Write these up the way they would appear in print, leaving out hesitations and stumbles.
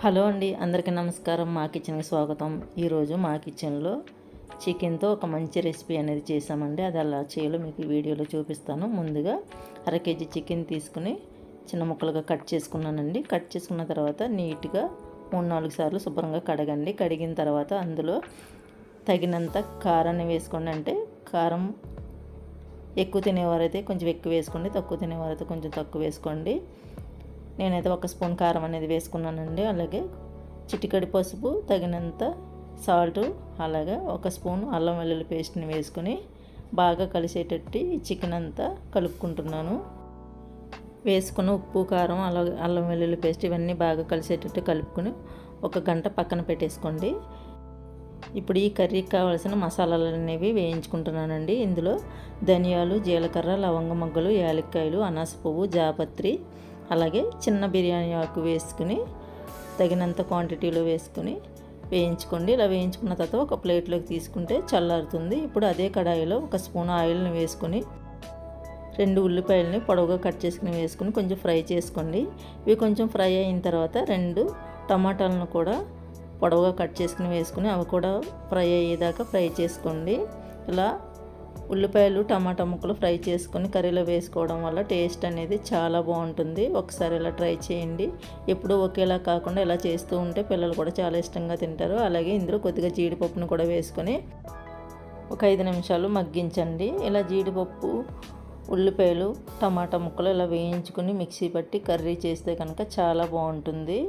Hello అండి, అందరికీ నమస్కారం. మా కిచెన్కి స్వాగతం. ఈరోజు మా కిచెన్లో చికెన్తో ఒక మంచి రెసిపీ అనేది చేసామండి. అది ఎలా చేయాలో మీకు వీడియోలో చూపిస్తాను. ముందుగా అర కేజీ చికెన్ తీసుకుని చిన్న ముక్కలుగా కట్ చేసుకున్నానండి. కట్ చేసుకున్న తర్వాత నీట్గా 3-4 సార్లు శుభ్రంగా కడగండి. కడిగిన తర్వాత అందులో తగినంత కారాన్ని వేసుకోండి. అంటే కారం ఎక్కువ తినేవారైతే కొంచెం ఎక్కువ వేసుకోండి, తక్కువ తినేవారైతే కొంచెం తక్కువ వేసుకోండి. నేనైతే 1 స్పూన్ కారం అనేది వేసుకున్నానండి. అలాగే చిటికెడు పసుపు, తగినంత సాల్టు, అలాగే 1 స్పూన్ అల్లం వెల్లుల్లి పేస్ట్ని వేసుకొని బాగా కలిసేటట్టు ఈ చికెన్ అంతా కలుపుకుంటున్నాను. వేసుకున్న ఉప్పు, కారం, అలాగే అల్లం వెల్లుల్లి పేస్ట్ ఇవన్నీ బాగా కలిసేటట్టు కలుపుకొని 1 గంట పక్కన పెట్టేసుకోండి. ఇప్పుడు ఈ కర్రీకి కావాల్సిన మసాలాలు అనేవి వేయించుకుంటున్నానండి. ఇందులో ధనియాలు, జీలకర్ర, లవంగ మొగ్గలు, యాలక్కాయలు, అనాస పువ్వు, జాపత్రి, అలాగే చిన్న బిర్యానీ ఆకు వేసుకుని తగినంత క్వాంటిటీలో వేసుకుని వేయించుకోండి. ఇలా వేయించుకున్న తర్వాత ఒక ప్లేట్లోకి తీసుకుంటే చల్లారుతుంది. ఇప్పుడు అదే కడాయిలో 1 స్పూన్ ఆయిల్ని వేసుకొని 2 ఉల్లిపాయలని పొడవుగా కట్ చేసుకుని వేసుకుని కొంచెం ఫ్రై చేసుకోండి. ఇవి కొంచెం ఫ్రై అయిన తర్వాత 2 టమాటాలను కూడా పొడవుగా కట్ చేసుకుని వేసుకుని అవి కూడా ఫ్రై అయ్యేదాకా ఫ్రై చేసుకోండి. ఇలా ఉల్లిపాయలు, టమాటా ముక్కలు ఫ్రై చేసుకొని కర్రీలో వేసుకోవడం వల్ల టేస్ట్ అనేది చాలా బాగుంటుంది. ఒకసారి ఇలా ట్రై చేయండి. ఎప్పుడూ ఒకేలా కాకుండా ఇలా చేస్తూ ఉంటే పిల్లలు కూడా చాలా ఇష్టంగా తింటారు. అలాగే ఇందులో కొద్దిగా జీడిపప్పును కూడా వేసుకొని ఒక 5 నిమిషాలు మగ్గించండి. ఇలా జీడిపప్పు, ఉల్లిపాయలు, టమాటా ముక్కలు ఇలా వేయించుకొని మిక్సీ పట్టి కర్రీ చేస్తే కనుక చాలా బాగుంటుంది.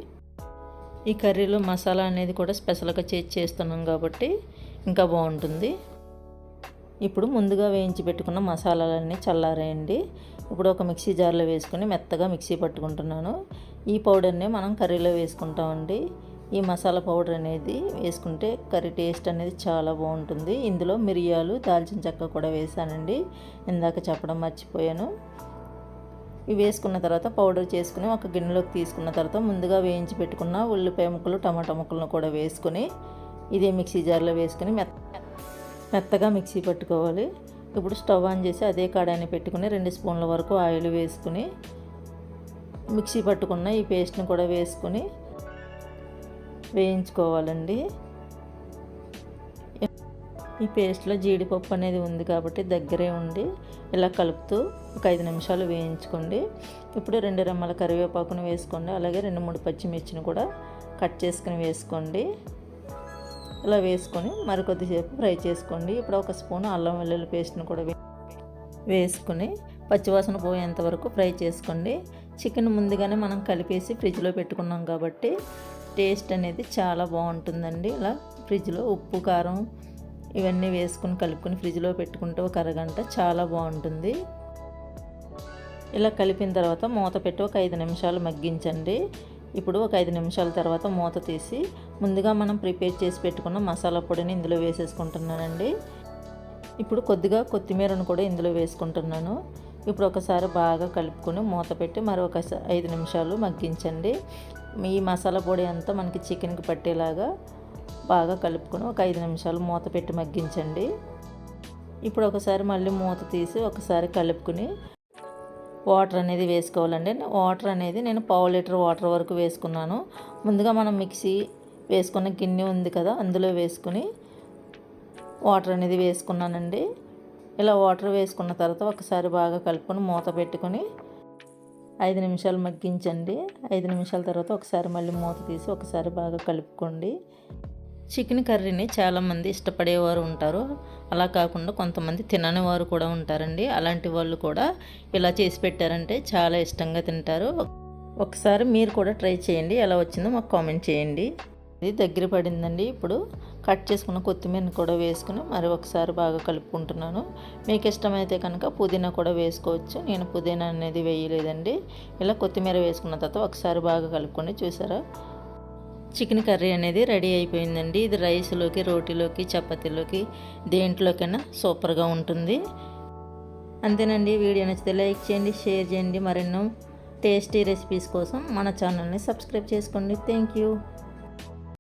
ఈ కర్రీలో మసాలా అనేది కూడా స్పెషల్గా చేస్తున్నాం కాబట్టి ఇంకా బాగుంటుంది. ఇప్పుడు ముందుగా వేయించి పెట్టుకున్న మసాలాలన్నీ చల్లారేయండి. ఇప్పుడు ఒక మిక్సీ జార్లో వేసుకుని మెత్తగా మిక్సీ పట్టుకుంటున్నాను. ఈ పౌడర్ని మనం కర్రీలో వేసుకుంటామండి. ఈ మసాలా పౌడర్ అనేది వేసుకుంటే కర్రీ టేస్ట్ అనేది చాలా బాగుంటుంది. ఇందులో మిరియాలు, దాల్చిన చెక్క కూడా వేసానండి. ఇందాక చెప్పడం మర్చిపోయాను. ఇవి వేసుకున్న తర్వాత పౌడర్ చేసుకుని ఒక గిన్నెలోకి తీసుకున్న తర్వాత ముందుగా వేయించి పెట్టుకున్న ఉల్లిపాయ ముక్కలు, టమాటా ముక్కలను కూడా వేసుకొని ఇదే మిక్సీ జార్లో వేసుకుని మెత్తగా మిక్సీ పట్టుకోవాలి. ఇప్పుడు స్టవ్ ఆన్ చేసి అదే కడాయిని పెట్టుకుని 2 స్పూన్ల వరకు ఆయిల్ వేసుకుని మిక్సీ పట్టుకున్న ఈ పేస్ట్ని కూడా వేసుకుని వేయించుకోవాలండి. ఈ పేస్ట్లో జీడిపప్పు అనేది ఉంది కాబట్టి దగ్గరే ఉండి ఇలా కలుపుతూ ఒక 5 నిమిషాలు వేయించుకోండి. ఇప్పుడు 2 రెమ్మల కరివేపాకును వేసుకోండి. అలాగే 2-3 పచ్చిమిర్చిని కూడా కట్ చేసుకుని వేసుకోండి. ఇలా వేసుకొని మరికొద్దిసేపు ఫ్రై చేసుకోండి. ఇప్పుడు 1 స్పూన్ అల్లం వెల్లుల్లి పేస్ట్ని కూడా వేసుకొని పచ్చివాసన పోయేంత వరకు ఫ్రై చేసుకోండి. చికెన్ ముందుగానే మనం కలిపేసి ఫ్రిడ్జ్లో పెట్టుకున్నాం కాబట్టి టేస్ట్ అనేది చాలా బాగుంటుందండి. ఇలా ఫ్రిడ్జ్లో ఉప్పు, కారం ఇవన్నీ వేసుకుని కలుపుకొని ఫ్రిడ్జ్లో పెట్టుకుంటే ఒక అరగంట చాలా బాగుంటుంది. ఇలా కలిపిన తర్వాత మూత పెట్టి ఒక 5 నిమిషాలు మగ్గించండి. ఇప్పుడు ఒక 5 నిమిషాల తర్వాత మూత తీసి ముందుగా మనం ప్రిపేర్ చేసి పెట్టుకున్న మసాలా పొడిని ఇందులో వేసేసుకుంటున్నానండి. ఇప్పుడు కొద్దిగా కొత్తిమీరను కూడా ఇందులో వేసుకుంటున్నాను. ఇప్పుడు ఒకసారి బాగా కలుపుకొని మూత పెట్టి మరొక 5 నిమిషాలు మగ్గించండి. ఈ మసాలా పొడి అంతా మనకి చికెన్కి పట్టేలాగా బాగా కలుపుకొని ఒక 5 నిమిషాలు మూత పెట్టి మగ్గించండి. ఇప్పుడు ఒకసారి మళ్ళీ మూత తీసి ఒకసారి కలుపుకొని వాటర్ అనేది వేసుకోవాలండి. వాటర్ అనేది నేను 1/2 లీటర్ వాటర్ వరకు వేసుకున్నాను. ముందుగా మనం మిక్సీ వేసుకున్న గిన్నె ఉంది కదా, అందులో వేసుకుని వాటర్ అనేది వేసుకున్నానండి. ఇలా వాటర్ వేసుకున్న తర్వాత ఒకసారి బాగా కలుపుకొని మూత పెట్టుకొని 5 నిమిషాలు మగ్గించండి. 5 నిమిషాల తర్వాత ఒకసారి మళ్ళీ మూత తీసి ఒకసారి బాగా కలుపుకోండి. చికెన్ కర్రీని చాలామంది ఇష్టపడేవారు ఉంటారు. అలా కాకుండా కొంతమంది తినని వారు కూడా ఉంటారండి. అలాంటి వాళ్ళు కూడా ఇలా చేసి పెట్టారంటే చాలా ఇష్టంగా తింటారు. ఒకసారి మీరు కూడా ట్రై చేయండి. ఎలా వచ్చిందో మాకు కామెంట్ చేయండి. ఇది దగ్గర పడిందండి. ఇప్పుడు కట్ చేసుకున్న కొత్తిమీరని కూడా వేసుకుని మరి ఒకసారి బాగా కలుపుకుంటున్నాను. మీకు ఇష్టమైతే కనుక పుదీనా కూడా వేసుకోవచ్చు. నేను పుదీనా అనేది వేయలేదండి. ఇలా కొత్తిమీర వేసుకున్న తర్వాత ఒకసారి బాగా కలుపుకొని చూసారా, చికెన్ కర్రీ అనేది రెడీ అయిపోయిందండి. ఇది రైస్లోకి, రోటీలోకి, చపాతీలోకి దేంట్లోకైనా సూపర్గా ఉంటుంది. అంతేనండి. వీడియో నచ్చితే లైక్ చేయండి, షేర్ చేయండి. మరెన్నో టేస్టీ రెసిపీస్ కోసం మన ఛానల్ని సబ్స్క్రైబ్ చేసుకోండి. Thank you.